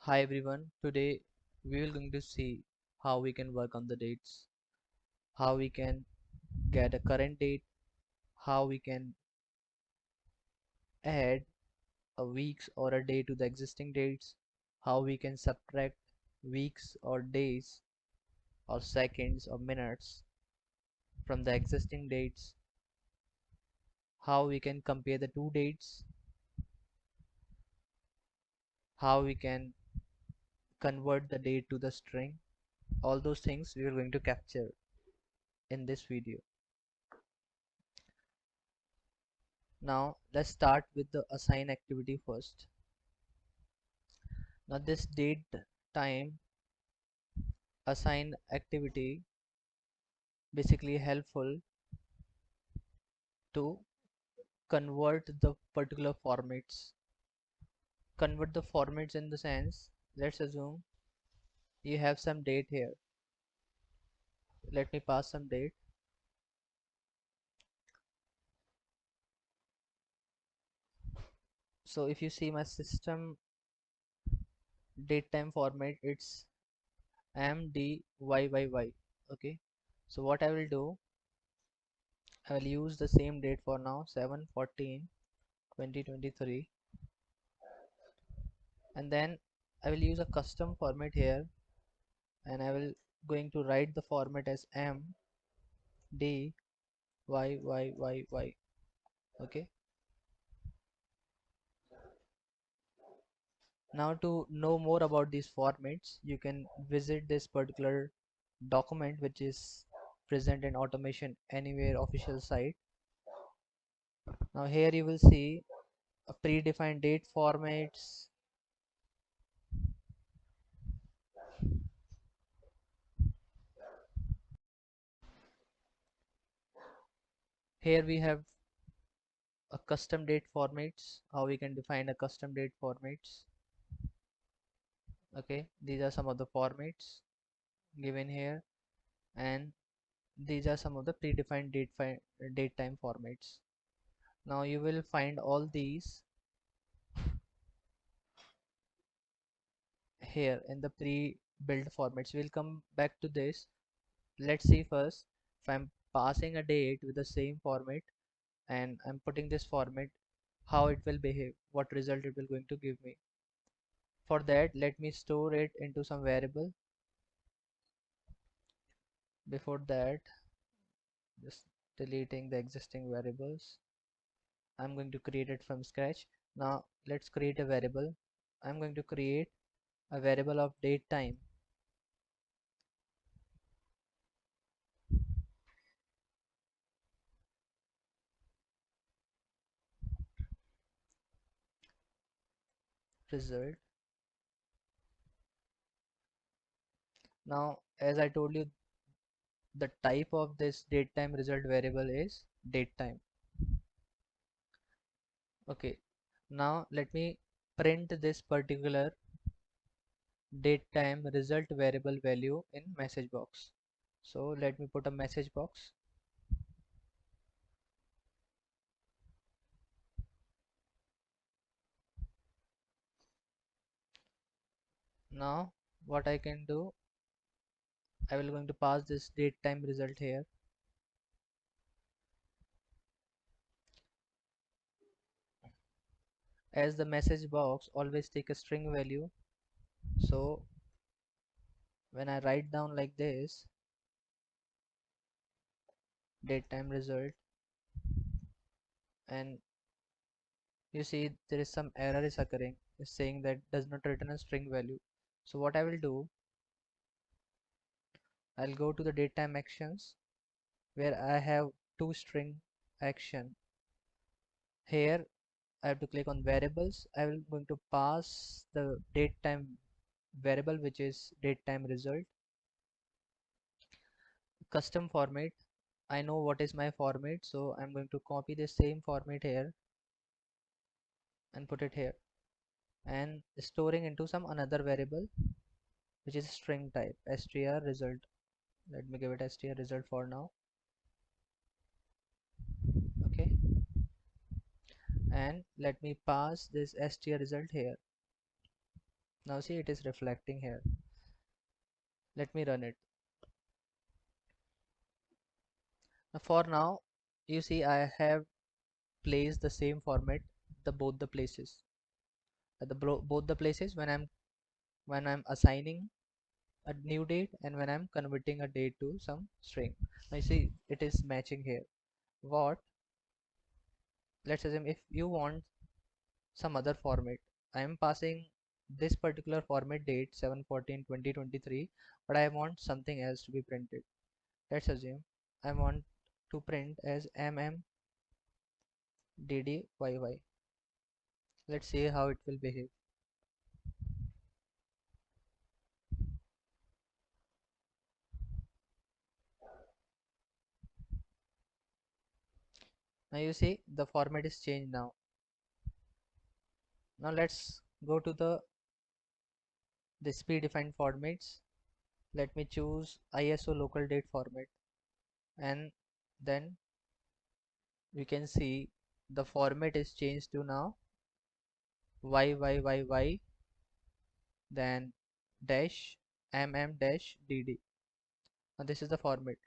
Hi everyone, today we will going to see how we can work on the dates, how we can get a current date, how we can add a weeks or a day to the existing dates, how we can subtract weeks or days or seconds or minutes from the existing dates, how we can compare the two dates, how we can convert the date to the string. All those things we are going to capture in this video. Now let's start with the assign activity first. Now this date time assign activity basically helpful to convert the particular formats. Convert the formats in the sense, let's assume you have some date here. Let me pass some date. So if you see my system date time format, it's mdyy. Okay, so what I will do, I will use the same date for now, 7/14/2023, and then I will use a custom format here, and I will going to write the format as m d y. Okay, now to know more about these formats you can visit this particular document which is present in automation anywhere official site. Now here you will see a predefined date formats. Here we have a custom date formats, how we can define a custom date formats. Okay, these are some of the formats given here, and these are some of the predefined date time formats. Now you will find all these here in the pre-built formats. We'll come back to this. Let's see first, if I'm passing a date with the same format and I'm putting this format, how it will behave, what result it will going to give me. For that, let me store it into some variable. Before that, just deleting the existing variables, I'm going to create it from scratch. Now let's create a variable. I'm going to create a variable of date time. Result. Now as I told you, the type of this datetime result variable is datetime. Okay, now let me print this particular datetime result variable value in message box. So let me put a message box. Now what I can do, I will going to pass this datetime result here. As the message box always take a string value, so when I write down like this, datetime result, and you see there is some error is occurring, it's saying that does not return a string value. So what I will do, I'll go to the datetime actions where I have two string action. Here I have to click on variables. I will going to pass the datetime variable which is datetime result. Custom format, I know what is my format, so I'm going to copy the same format here and put it here, and storing into some another variable which is string type str result. Let me give it str result for now. Okay, and let me pass this str result here. Now see, it is reflecting here. Let me run it. For now, you see I have placed the same format the both the places at the both the places when I'm assigning a new date and when I'm converting a date to some string. Now you see it is matching here. What, let's assume if you want some other format, I am passing this particular format date 7/14/2023, but I want something else to be printed. Let's assume I want to print as MMDDYY. Let's see how it will behave. Now you see the format is changed now. Now let's go to this predefined formats. Let me choose ISO local date format, and then we can see the format is changed to now YYYY, then dash MM DD. Now this is the format.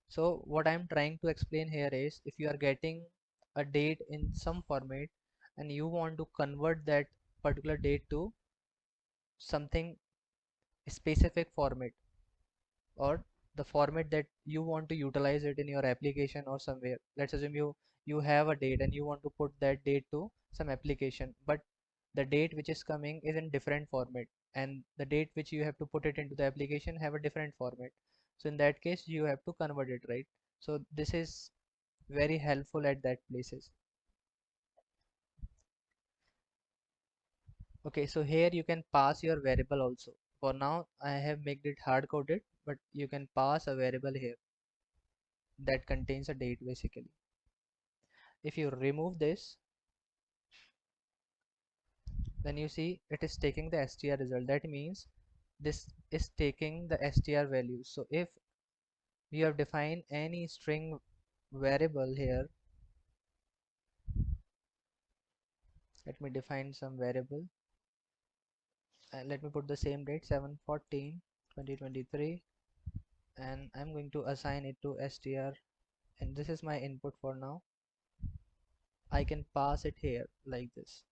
So what I'm trying to explain here is, if you are getting a date in some format and you want to convert that particular date to something specific format, or the format that you want to utilize it in your application or somewhere. Let's assume you have a date and you want to put that date to some application, but the date which is coming is in different format, and the date which you have to put it into the application have a different format. So in that case you have to convert it, right? So this is very helpful at that places. Okay, so here you can pass your variable also. For now I have made it hard coded, but you can pass a variable here that contains a date basically. If you remove this, then you see it is taking the str result. That means this is taking the str value. So if you have defined any string variable here, let me define some variable, let me put the same date 7/14/2023, and I'm going to assign it to str, and this is my input for now. I can pass it here like this.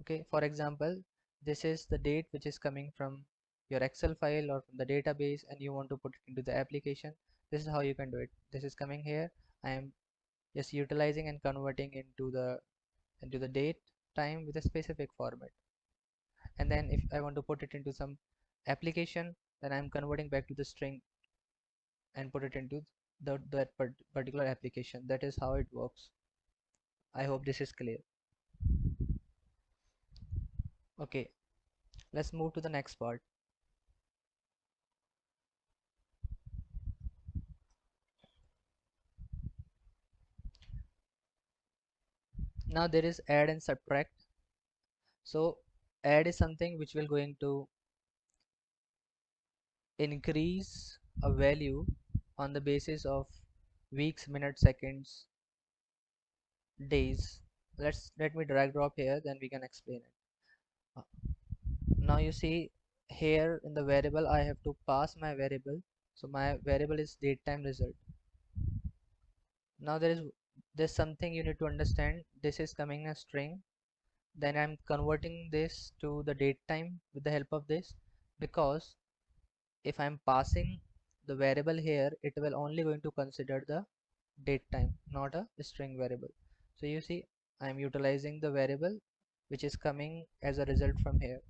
Okay, for example, this is the date which is coming from your Excel file or from the database, and you want to put it into the application. This is how you can do it. This is coming here. I am just utilizing and converting into the date time with a specific format, and then if I want to put it into some application, then I'm converting back to the string and put it into that particular application. That is how it works. I hope this is clear. Okay, let's move to the next part. Now there is add and subtract. So add is something which will going to increase a value on the basis of weeks, minutes, seconds, days. Let me drag drop here, then we can explain it. Uh, Now you see here in the variable I have to pass my variable. So my variable is date time result. Now there's something you need to understand. This is coming a string. Then I'm converting this to the date time with the help of this, because if I'm passing the variable here, it will only going to consider the date time, not a string variable. So you see I'm utilizing the variable which is coming as a result from here.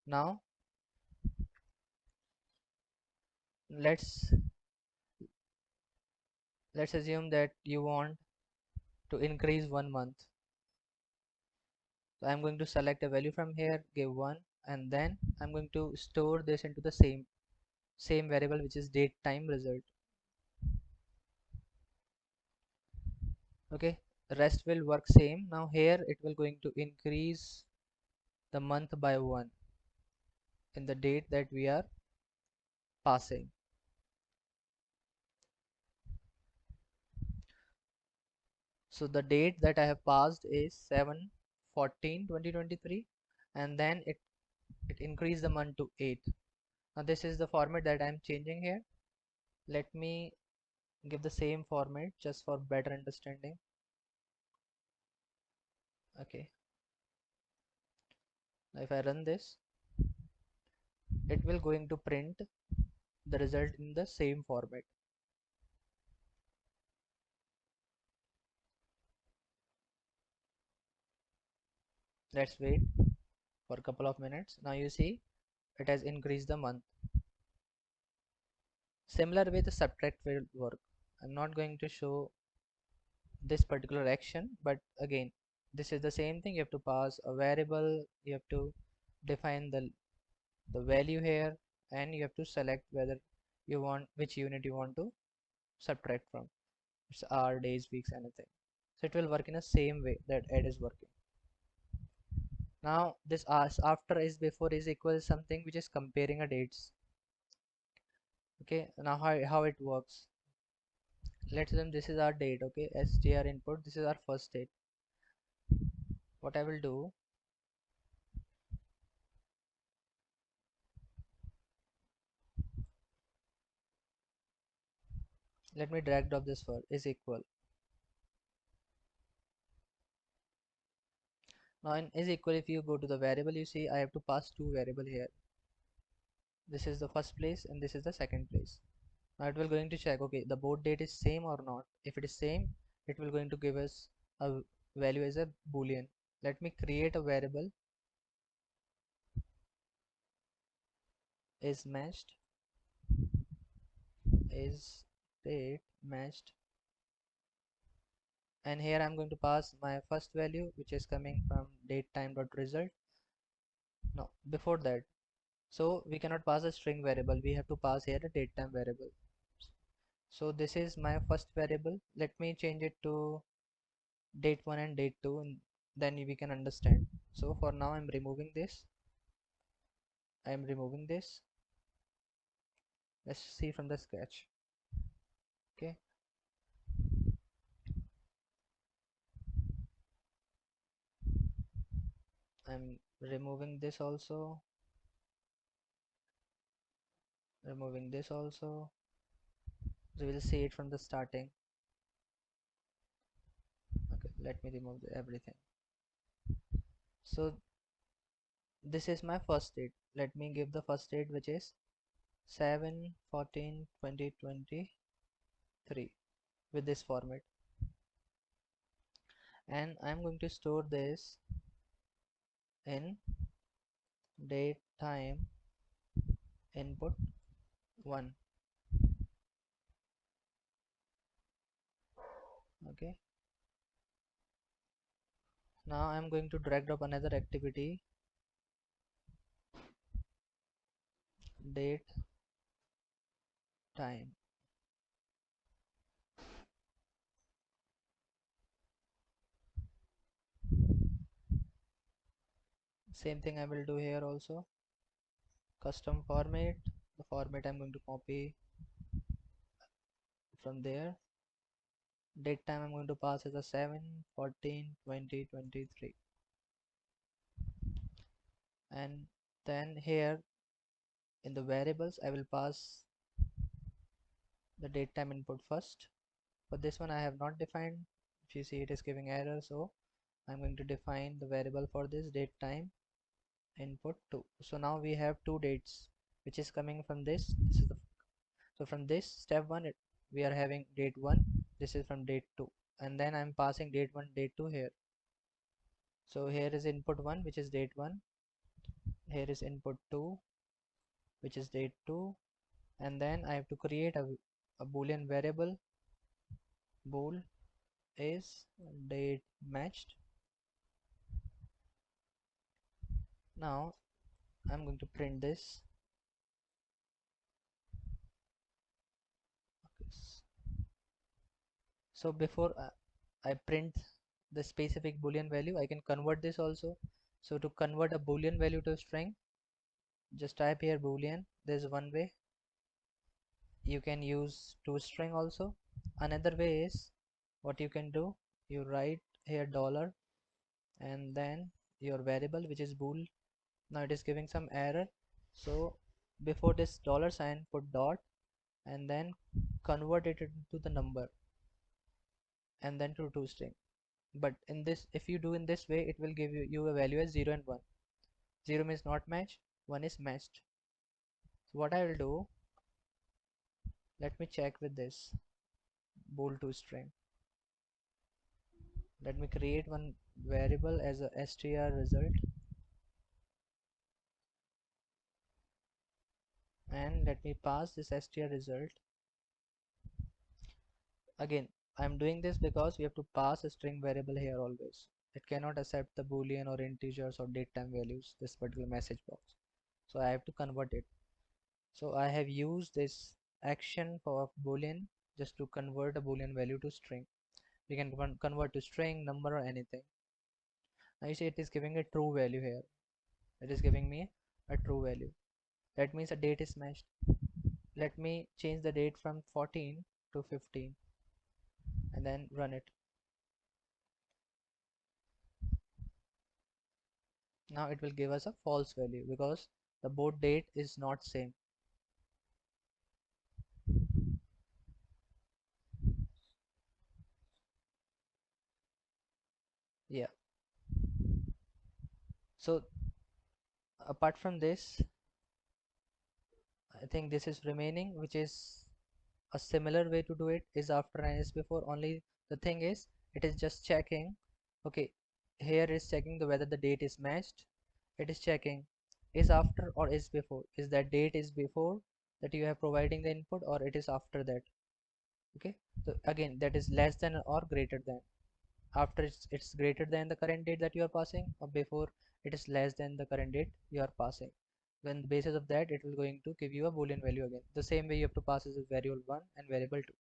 Now let's let's assume that you want to increase 1 month. So I'm going to select a value from here, give 1, and then I'm going to store this into the same variable which is date time result. Okay, the rest will work same. Now here it will going to increase the month by 1 in the date that we are passing. So the date that I have passed is 14 2023, and then it increased the month to 8th. Now this is the format that I'm changing here. Let me give the same format just for better understanding. Okay, now if I run this, it will going to print the result in the same format. Let's wait for a couple of minutes. Now you see it has increased the month. Similar way the subtract will work. I'm not going to show this particular action, but again this is the same thing. You have to pass a variable, you have to define the value here, and you have to select whether you want which unit you want to subtract from. It's hour, days, weeks, anything. So it will work in the same way that add is working. Now this as after is before is equal something which is comparing a dates. Okay, now how it works. Let's assume this is our date. Okay, str input, this is our first date. What I will do, let me drag drop this for is equal. Now in is equal, if you go to the variable, you see I have to pass two variable here. This is the first place and this is the second place. Now it will going to check, okay, the board date is same or not. If it is same, it will going to give us a value as a boolean. Let me create a variable is matched, is date matched, and here I'm going to pass my first value which is coming from DateTime dot result. Now before that, so we cannot pass a string variable, we have to pass here a DateTime variable. So this is my first variable. Let me change it to date 1 and date 2, and then we can understand. So for now I'm removing this. Let's see from the sketch. Okay, I'm removing this also, removing this also. So we'll see it from the starting. Okay, let me remove everything. So this is my first date. Let me give the first date which is 7/14/2023 with this format, and I'm going to store this in date time input 1. Okay, now I'm going to drag up another activity, date time. Same thing I will do here also. Custom format, the format I'm going to copy from there. Date time I'm going to pass as a 7/14/2023, and then here in the variables I will pass the date time input first. For this one I have not defined. If you see, it is giving error, so I'm going to define the variable for this date time input 2. So now we have two dates which is coming from this is the, so from this step 1 we are having date 1, this is from date 2, and then I'm passing date 1 date 2 here. So here is input 1 which is date 1, here is input 2 which is date 2, and then I have to create a boolean variable, bool is date matched. Now I'm going to print this. Okay. So before I print the specific boolean value, I can convert this also. So to convert a boolean value to a string, just type here boolean. There's one way. You can use toString also. Another way is what you can do, you write here dollar and then your variable, which is bool. Now it is giving some error, so before this dollar sign put dot and then convert it into the number and then to string. But in this, if you do in this way, it will give you a value as 0 and 1. 0 means not matched, 1 is matched. So what I will do, let me check with this bool to string. Let me create one variable as a str result, and let me pass this str result. Again, I'm doing this because we have to pass a string variable here always. It cannot accept the boolean or integers or datetime values, this particular message box. So I have to convert it. So I have used this action for boolean just to convert a boolean value to string. We can convert to string, number, or anything. Now you see it is giving a true value here. It is giving me a true value. That means a date is matched. Let me change the date from 14 to 15 and then run it. Now it will give us a false value because the board date is not same. Yeah, so apart from this, I think this is remaining, which is a similar way to do it is after and is before. Only the thing is, it is just checking. Okay, here is checking the whether the date is matched. It is checking is after or is before. Is that date is before that you have providing the input, or it is after that? Okay, so again, that is less than or greater than. After it's greater than the current date that you are passing, or before it is less than the current date you are passing. Then the basis of that, it will going to give you a boolean value again. The same way you have to pass is variable 1 and variable 2,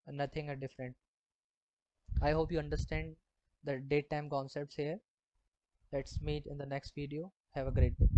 and nothing are different. I hope you understand the date time concepts here. Let's meet in the next video. Have a great day.